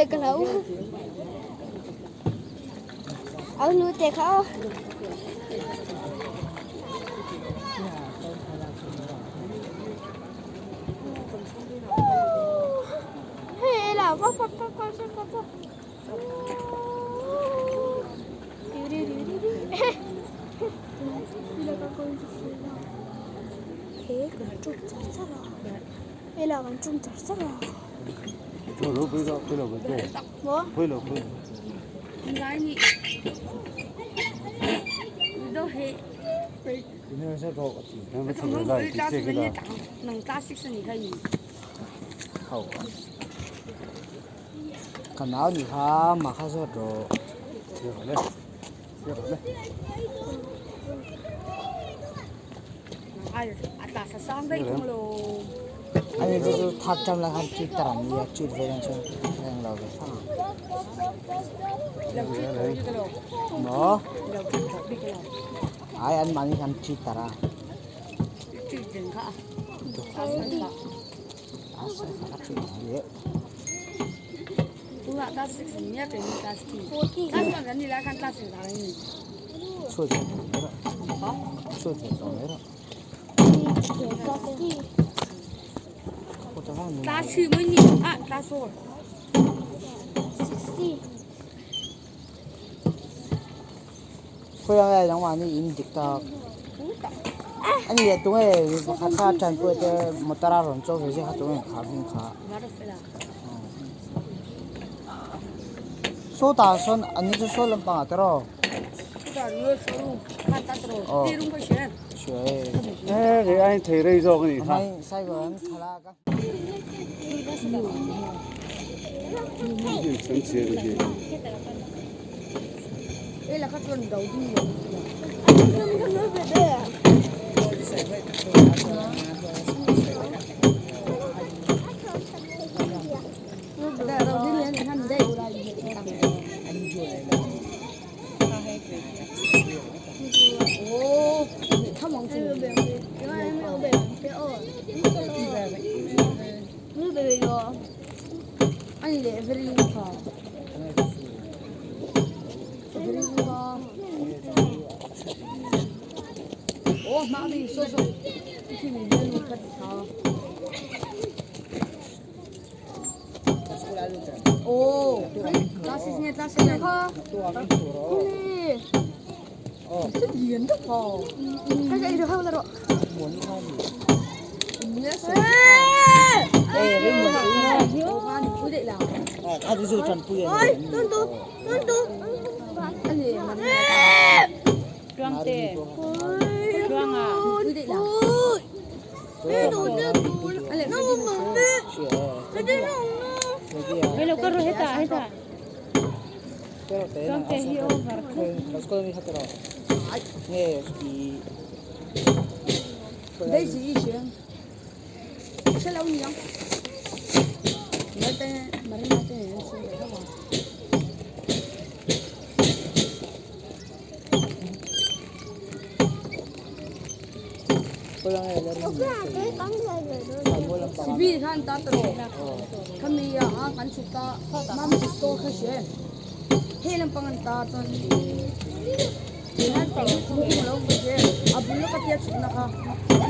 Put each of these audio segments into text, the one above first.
cái lẩu ở nuôi tè không hay là vóc hay là con chung chặt rất là 저로 보이라 보이라 뭐? 보이라 Gái đâu hết 그냥 더 같이 그냥 không 더 có 나 cái ta sẽ 이제 nhớ 그다 chẳng nằng ta xích xin cái 하고 간나오 니하 마카서 더 그래 그래 ai ta sẽ sang đây không lo 아니 저 탑점랑 한 찌따라니 야 찌르는 저 그냥 나오게 đầu tiên thôi cái đồ 뭐 đầu tiên thôi đi cái đồ 아이 안 많이 한 찌따라 chỉ dừng cả 아싸 같이 예 tôi là ta sẽ xin nhớ cái ta sẽ ta còn cái gì là kan ta sẽ làm gì 소주 내라 소주 좀 내라 ta chỉ mới nhìn ta rồi 고양이 양반이 인딕다 아니 얘 동에 가카 잔포에 못 따라론 쪽에서 하동에 가긴 가 nó được phải là 소다선 아니 저 솔은 빵 하더라 rồi người số kan ta rồi đi đúng cái chuyện 쉐 cái anh thấy đây rồi cái gì hả? 아니 사이건 칼라가 Cái sáng chế cái gì? đây là các tuần đầu tiên rồi không nói về đây à đây là đầu tiên lên thì hắn đây ô không mong gì nó về rồi anh để về đi vào về đi vào ô má đi số khi mình lên một cái thằng ô ta xin nghe không rất hiền rất hò cái gì được không là độ nhớ số 에 왜 thiếu ba thì quyết định là 아주 저 잔포에 cái gì mà Trương tê Trương à quyết định là anh lại phải đi 쉐 nó có rồi hết à pero te Trương tê hiểu las cosas me hacerlo 네 이 đây gì chuyện sẽ lâu nhiều nói tên mà nói tên là sao vậy các bạn 고양이 vì hắn ta rồi kami kan suka mam to khashe helam pangan ta ton Ilan pang kung lo buje abulo ka tiyak na ka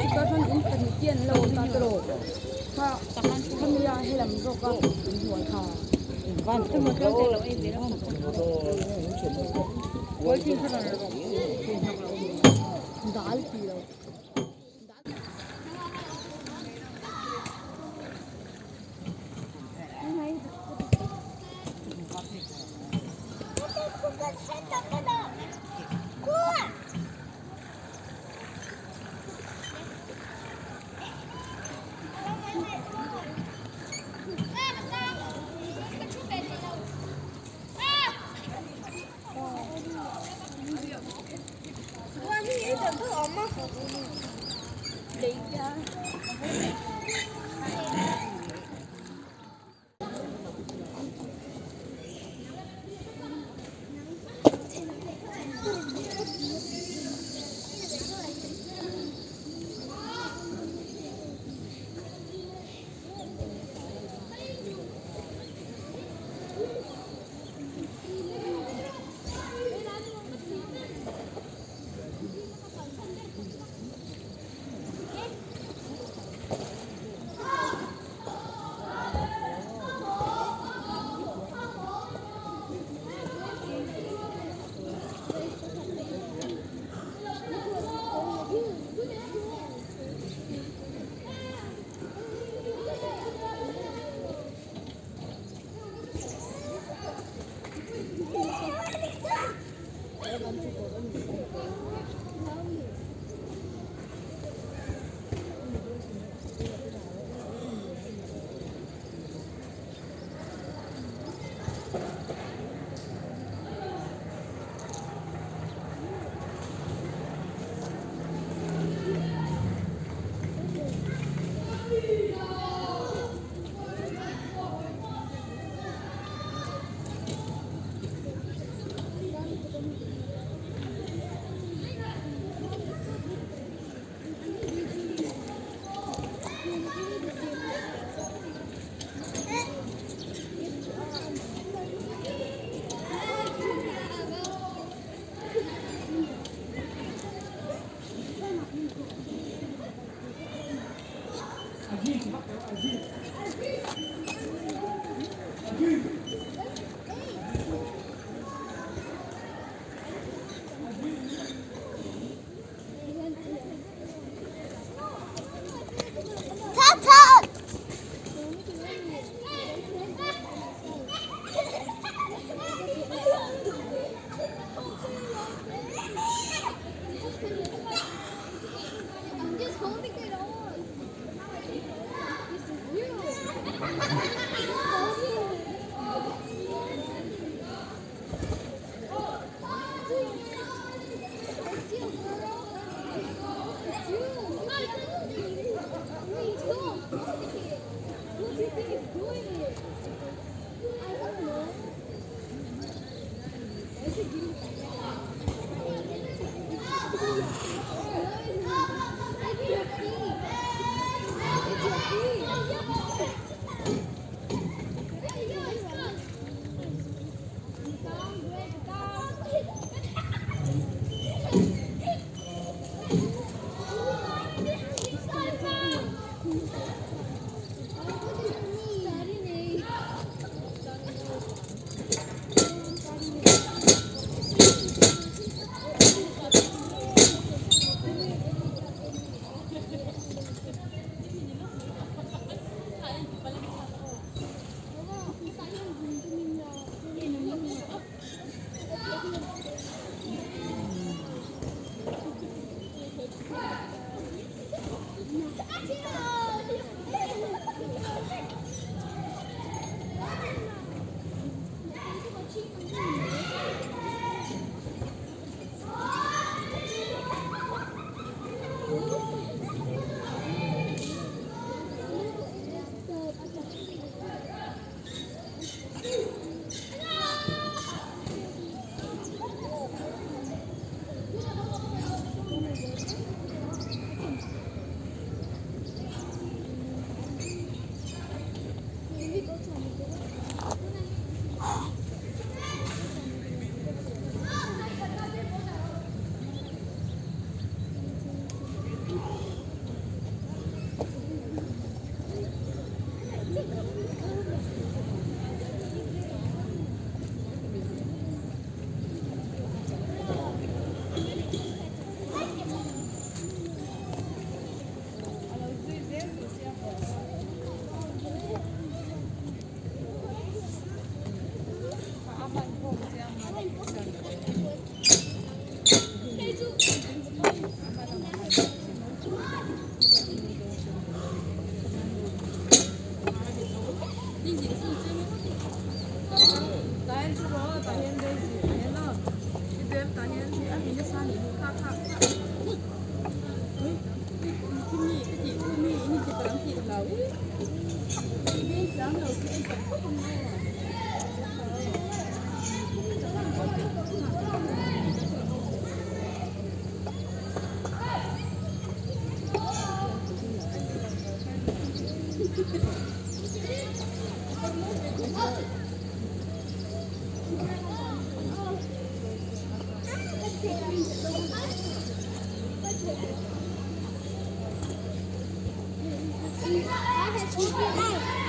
suka ton in kanitian lo ta tro ka kami ya helam zo ka huan ka van tôi muốn tôi lo ai biết không với khi nó là dal pi lo 차차. I'm just holding it on. This is you. It's you, girl. It's you. Wait, stop. What do you think is doing it? I don't know. It's a game. It's your feet. It's your feet. I have